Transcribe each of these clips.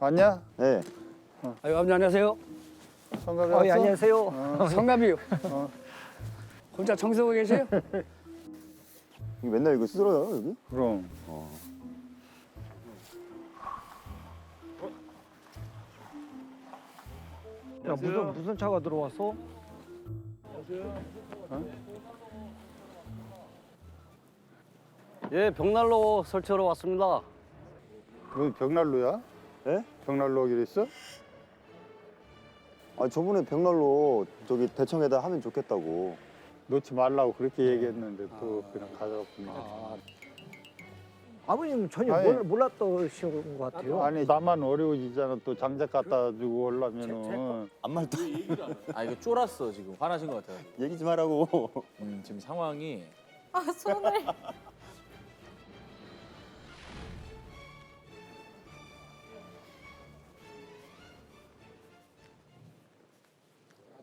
왔냐? 네. 아유, 아버님 안녕하세요. 성갑이 왔어? 예, 안녕하세요. 성남이요. 혼자 청소하고 계세요? 이거 맨날 이거 쓸어요 여기? 그럼. 야, 무슨 차가 들어왔어? 예, 벽난로 설치하러 왔습니다. 너 벽난로야? 예? 벽난로 오기로 했어? 아 저번에 벽난로 저기 대청에다 하면 좋겠다고. 놓지 말라고 그렇게 얘기했는데 또 그냥 가져갔구나. 아버님 전혀 아니. 몰랐던 것 같아요. 아니 나만 어려워지잖아. 또 장작 갖다 주고 오려면은. 아무 말도 아 이거 쫄았어 지금 화나신 것 같아요. 얘기 좀 하라고. 지금 상황이 아 손을.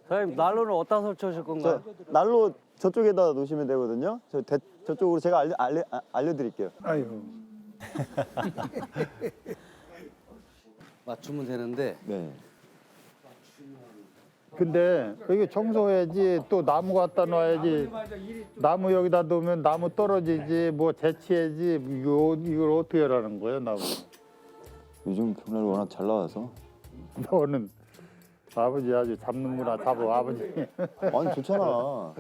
사장님, 난로는 어디다 설치하실 건가요? 난로 저쪽에다 놓으시면 되거든요. 저쪽으로 제가 알려드릴게요. 아이고. 맞추면 되는데. 네. 근데 여기 청소해야지 또 나무 갖다 놔야지. 나무 여기다 놓으면 나무 떨어지지 뭐 재치해야지 이걸 어떻게 하라는 거야 나무. 요즘 벽난로 워낙 잘 나와서. 너는 아버지 아주 잡는구나 잡아 아버지. 아니 좋잖아.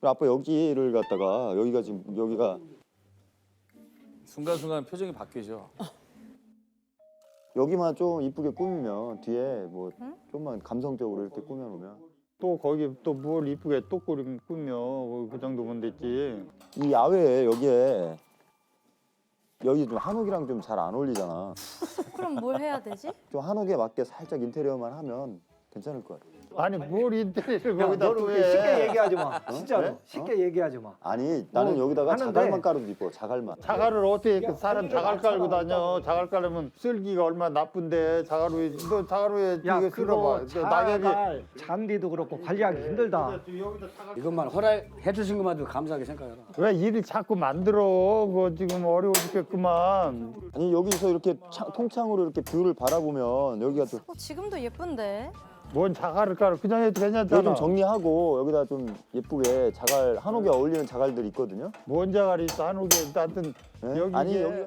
아빠 여기를 갖다가 여기가 지금 여기가 순간순간 표정이 바뀌죠. 여기만 좀 이쁘게 꾸미면 뒤에 뭐 좀만 감성적으로 이렇게 꾸며놓으면 또 거기 또 뭘 이쁘게 또 꾸며 그 정도면 됐지. 이 야외에 여기에 여기 좀 한옥이랑 좀 잘 안 어울리잖아. 그럼 뭘 해야 되지? 좀 한옥에 맞게 살짝 인테리어만 하면 괜찮을 것 같아. 아니 뭘 인테리어를 야, 거기다 너는 또 그렇게 쉽게 해. 얘기하지 마. 진짜로. 네? 쉽게 얘기하지 마. 아니 나는 여기다가 하는데. 자갈만 깔아도 이뻐. 자갈만. 자갈을 어떻게 사람 자갈 깔고 다녀. 자갈 깔으면 쓸기가 얼마나 나쁜데 자갈우에 너 자갈우에 야, 이거 쓸어봐. 그거 너 낙엽이 자갈 잔디도 그렇고 관리하기 힘들다. 이것만 허락해 주신 것만도 감사하게 생각해라. 왜 일을 자꾸 만들어? 그거 지금 어려워 죽겠구만. 아니 여기서 이렇게 통창으로 이렇게 뷰를 바라보면 여기가 또 지금도 예쁜데. 뭔 자갈을 깔아? 그냥 해도 여기 괜찮잖아. 좀 정리하고 여기다 좀 예쁘게 자갈 한옥에 어울리는 자갈들 있거든요. 뭔 자갈이 있어 한옥에 하여튼 네? 여기 아니 이게 여기